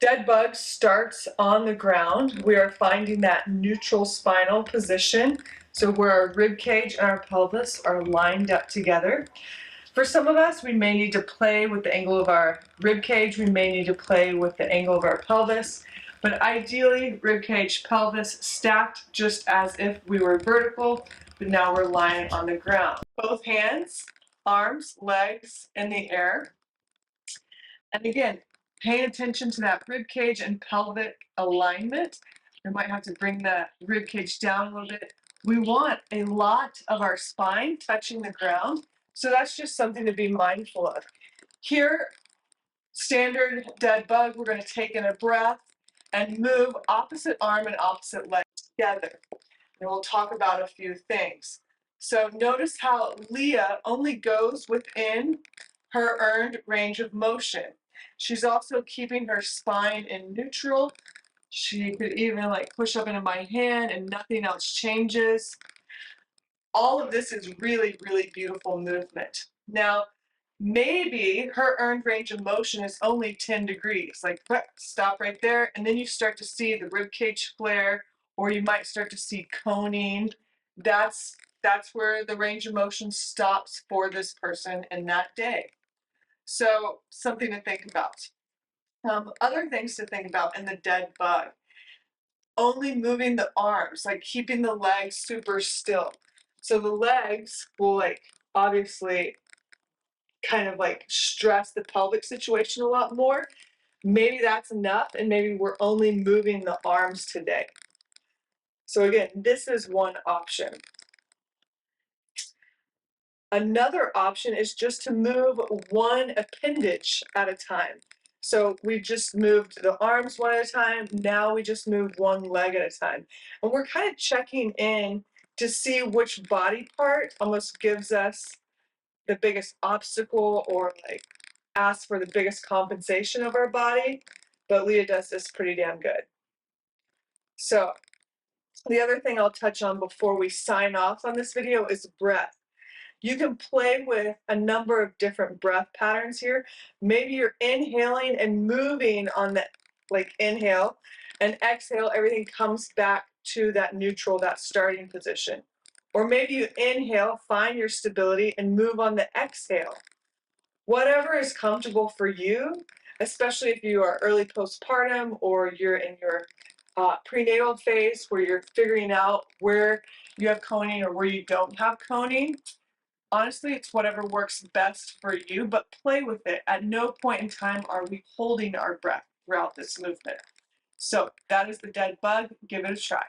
Dead bug starts on the ground. We are finding that neutral spinal position, so where our rib cage and our pelvis are lined up together. For some of us, we may need to play with the angle of our rib cage. We may need to play with the angle of our pelvis. But ideally, rib cage, pelvis stacked just as if we were vertical, but now we're lying on the ground. Both hands, arms, legs in the air. And again, paying attention to that rib cage and pelvic alignment. We might have to bring the rib cage down a little bit. We want a lot of our spine touching the ground, so that's just something to be mindful of. Here, standard dead bug, we're going to take in a breath and move opposite arm and opposite leg together. And we'll talk about a few things. So notice how Leah only goes within her earned range of motion. She's also keeping her spine in neutral. She could even like push up into my hand and nothing else changes. All of this is really, really beautiful movement. Now, maybe her earned range of motion is only 10 degrees. Like, stop right there, and then you start to see the rib cage flare, or you might start to see coning. That's where the range of motion stops for this person in that day. So something to think about. Other things to think about in the dead bug. Only moving the arms, like keeping the legs super still. So the legs will like obviously kind of like stress the pelvic situation a lot more. Maybe that's enough, and maybe we're only moving the arms today. So again, this is one option. Another option is just to move one appendage at a time. So we've just moved the arms one at a time. Now we just move one leg at a time. And we're kind of checking in to see which body part almost gives us the biggest obstacle or like asks for the biggest compensation of our body. But Leah does this pretty damn good. So the other thing I'll touch on before we sign off on this video is breath. You can play with a number of different breath patterns here. Maybe you're inhaling and moving on the inhale, and exhale, everything comes back to that neutral, that starting position. Or maybe you inhale, find your stability, and move on the exhale. Whatever is comfortable for you, especially if you are early postpartum or you're in your prenatal phase where you're figuring out where you have coning or where you don't have coning. Honestly, it's whatever works best for you, but play with it. At no point in time are we holding our breath throughout this movement. So that is the dead bug. Give it a try.